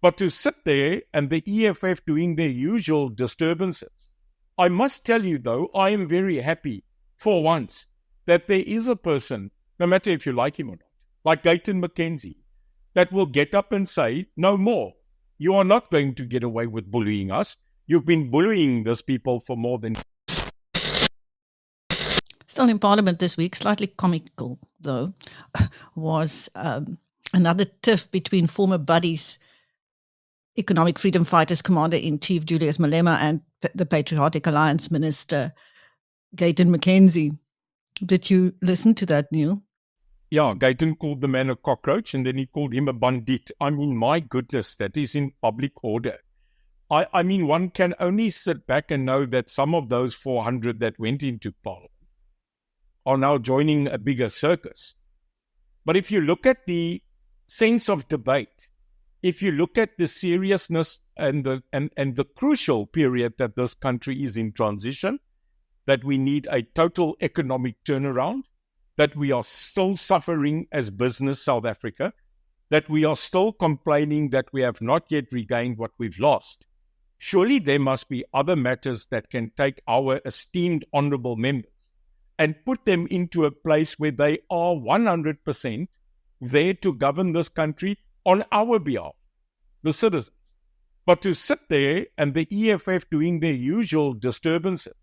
But to sit there and the EFF doing their usual disturbances, I must tell you though, I am very happy for once that there is a person, no matter if you like him or not, like Gayton McKenzie, that will get up and say, no more. You are not going to get away with bullying us. You've been bullying these people for more than... Still in Parliament this week, slightly comical though, was another tiff between former buddies, Economic Freedom Fighters Commander-in-Chief Julius Malema and the Patriotic Alliance Minister Gayton McKenzie. Did you listen to that, Neil? Yeah, Gayton called the man a cockroach and then he called him a bandit. I mean, my goodness, that is in public order. I mean, one can only sit back and know that some of those 400 that went into Parliament are now joining a bigger circus. But if you look at the sense of debate, if you look at the seriousness and the crucial period that this country is in transition, that we need a total economic turnaround, that we are still suffering as business South Africa, that we are still complaining that we have not yet regained what we've lost. Surely there must be other matters that can take our esteemed honourable members and put them into a place where they are 100% there to govern this country on our behalf, the citizens. But to sit there and the EFF doing their usual disturbances,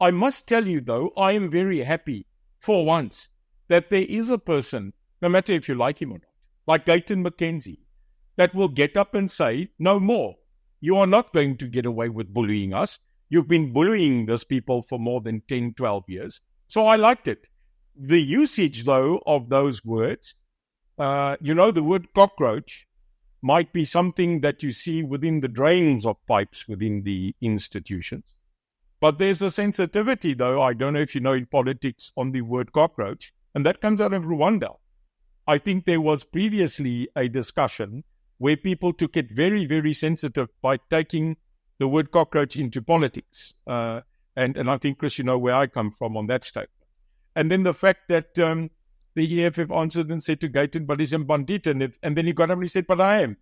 I must tell you though, I am very happy for once that there is a person, no matter if you like him or not, like Gayton McKenzie, that will get up and say, no more. You are not going to get away with bullying us. You've been bullying these people for more than 10, 12 years. So I liked it. The usage, though, of those words, the word cockroach might be something that you see within the drains of pipes within the institutions. But there's a sensitivity, though, I don't know if you know in politics, on the word cockroach, and that comes out of Rwanda. I think there was previously a discussion where people took it very, very sensitive by taking the word cockroach into politics. And I think, Chris, you know where I come from on that statement. And then the fact that the EFF answered and said to Gayton, but he's a bandit. And then he got up and he said, but I am.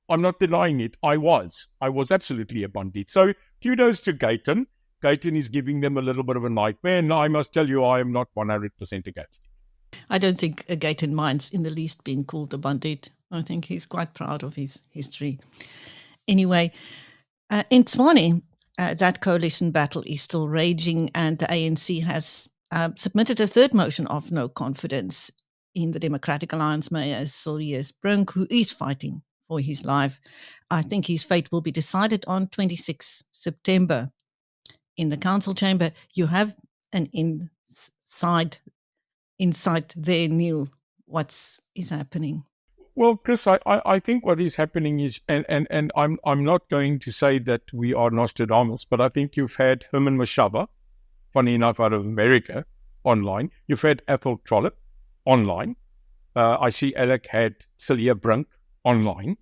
I'm not denying it. I was absolutely a bandit. So kudos to Gayton. Gayton is giving them a little bit of a nightmare. And I must tell you, I am not 100% against it. I don't think Gayton minds in the least being called a bandit. I think he's quite proud of his history. Anyway, in Tswane, that coalition battle is still raging, and the ANC has submitted a third motion of no confidence in the Democratic Alliance Mayor, Silvius Brink, who is fighting for his life. I think his fate will be decided on 26 September. In the council chamber, you have an insight there, Neil. What is happening? Well, Chris, I think what is happening is, and I'm not going to say that we are Nostradamus, but I think you've had Herman Mashaba, funny enough, out of America, online. You've had Ethel Trollip online. I see Alec had Celia Brink online.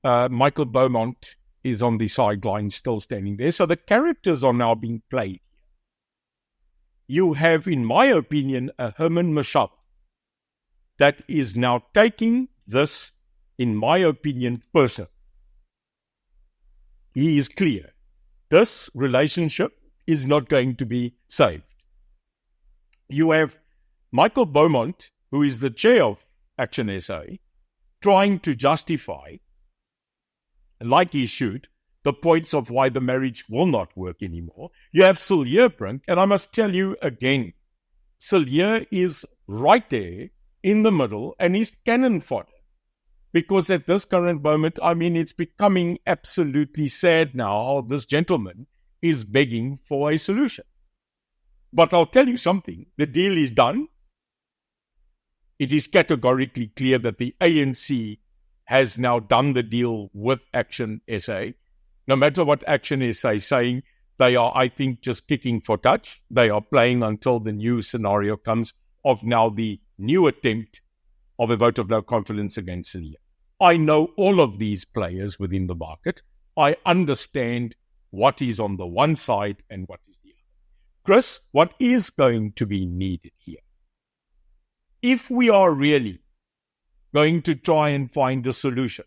Michael Beaumont is on the sideline still standing there. So the characters are now being played. You have, in my opinion, a Herman Mashaba that is now taking this, in my opinion, person. He is clear. This relationship is not going to be saved. You have Michael Beaumont, who is the chair of Action SA, trying to justify, like he should, the points of why the marriage will not work anymore. You have Celia Brink, and I must tell you again, Celia is right there in the middle and is cannon fodder. Because at this current moment, I mean, it's becoming absolutely sad now how this gentleman is begging for a solution. But I'll tell you something, the deal is done. It is categorically clear that the ANC has now done the deal with Action SA. No matter what Action SA is saying, they are, I think, just kicking for touch. They are playing until the new scenario comes of now the new attempt of a vote of no confidence against Celia. I know all of these players within the market. I understand what is on the one side and what is the other. Chris, what is going to be needed here? If we are really going to try and find a solution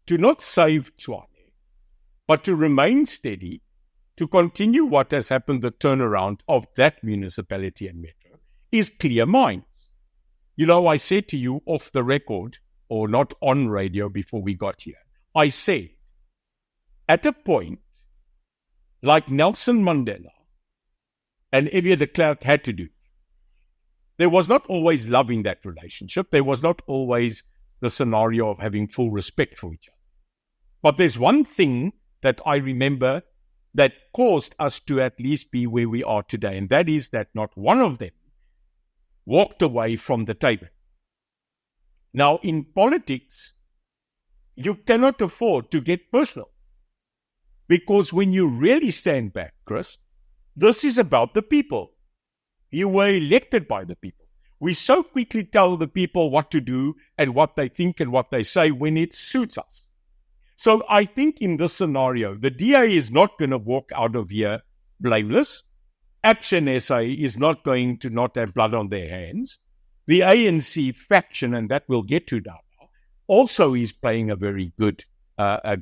to not save Tshwane, but to remain steady, to continue what has happened, the turnaround of that municipality and metro, is clear minds. You know, I said to you off the record, or not on radio before we got here, I said, at a point, like Nelson Mandela and F.W. de Klerk had to do, there was not always love in that relationship. There was not always the scenario of having full respect for each other. But there's one thing that I remember that caused us to at least be where we are today, and that is that not one of them walked away from the table. Now, in politics, you cannot afford to get personal, because when you really stand back, Chris, this is about the people. You were elected by the people. We so quickly tell the people what to do and what they think and what they say when it suits us. So I think in this scenario, the DA is not going to walk out of here blameless. Action SA is not going to not have blood on their hands. The ANC faction, and that we'll get to now, also is playing a very good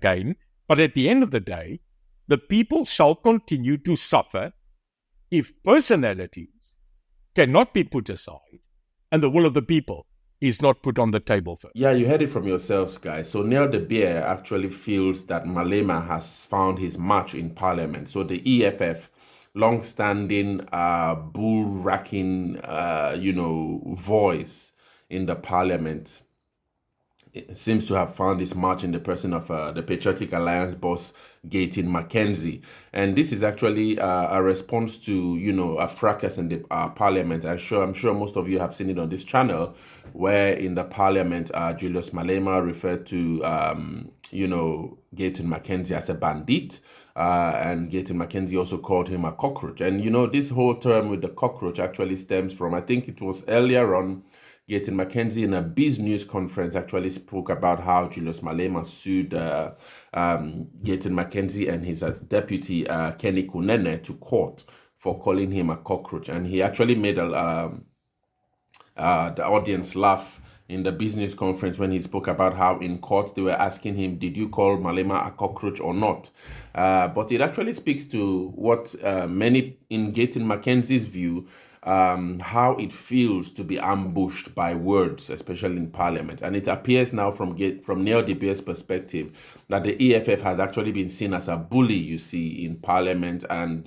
game. But at the end of the day, the people shall continue to suffer if personalities cannot be put aside and the will of the people is not put on the table first. Yeah, you heard it from yourselves, guys. So Neil de Beer actually feels that Malema has found his match in Parliament. So the EFF, long-standing, bull-racking, voice in the Parliament, it seems to have found his match in the person of the Patriotic Alliance boss, Gayton McKenzie. And this is actually a response to, a fracas in the Parliament. I'm sure most of you have seen it on this channel, where in the Parliament, Julius Malema referred to, Gayton McKenzie as a bandit. And Gayton McKenzie also called him a cockroach. And, this whole term with the cockroach actually stems from, I think it was earlier on, Gayton McKenzie in a Biznews conference actually spoke about how Julius Malema sued Gayton McKenzie and his deputy Kenny Kunene to court for calling him a cockroach. And he actually made the audience laugh in the Biznews conference when he spoke about how in court they were asking him, did you call Malema a cockroach or not? But it actually speaks to what many in Gayton McKenzie's view, how it feels to be ambushed by words, especially in Parliament. And it appears now from Neil de Beer's perspective that the EFF has actually been seen as a bully, you see, in Parliament. And,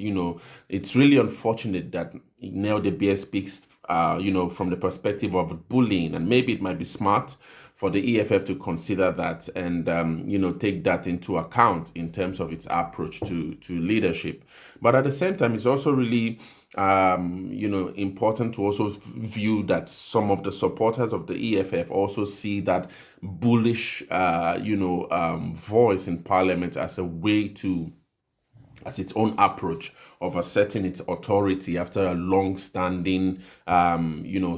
it's really unfortunate that Neil de Beer speaks, from the perspective of bullying. And maybe it might be smart for the EFF to consider that and, take that into account in terms of its approach to leadership. But at the same time, it's also really important to also view that some of the supporters of the EFF also see that bullish, voice in Parliament as a way to, as its own approach of asserting its authority after a long-standing,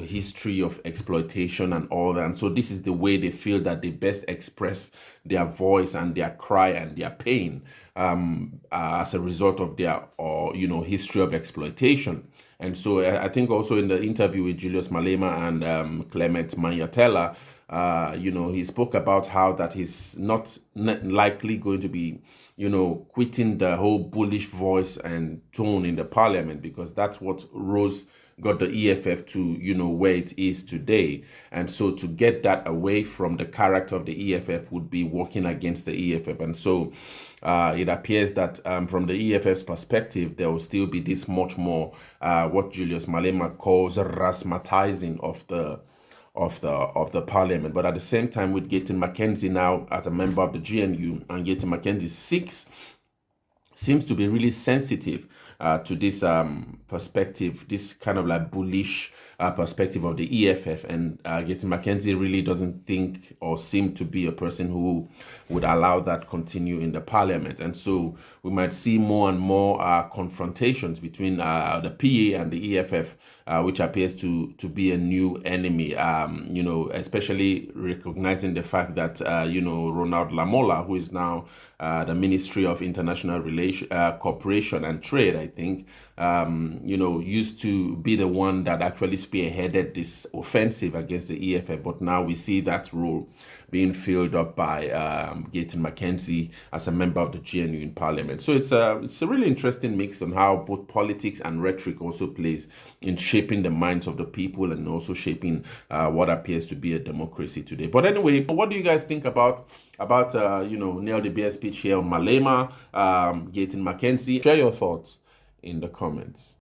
history of exploitation and all that. And so this is the way they feel that they best express their voice and their cry and their pain as a result of their, history of exploitation. And so I think also in the interview with Julius Malema and Clement Manyatela, he spoke about how that he's not likely going to be, quitting the whole bullish voice and tone in the Parliament, because that's what got the EFF to, where it is today. And so to get that away from the character of the EFF would be working against the EFF. And so it appears that from the EFF's perspective, there will still be this much more what Julius Malema calls razzmatizing of the Parliament. But at the same time, with Gayton McKenzie now as a member of the GNU, and Gayton McKenzie 6 seems to be really sensitive to this perspective, this kind of like bullish perspective of the EFF. And Gayton McKenzie really doesn't think or seem to be a person who would allow that continue in the Parliament. And so we might see more and more confrontations between the PA and the EFF, which appears to be a new enemy, especially recognizing the fact that, Ronald Lamola, who is now the Ministry of International Cooperation and Trade, I think, used to be the one that actually spearheaded this offensive against the EFF. But now we see that role being filled up by Gayton McKenzie as a member of the GNU in Parliament. So it's a really interesting mix on how both politics and rhetoric also plays in shaping the minds of the people and also shaping what appears to be a democracy today. But anyway, what do you guys think about Neil de Beer's speech here on Malema, Gayton McKenzie? Share your thoughts in the comments.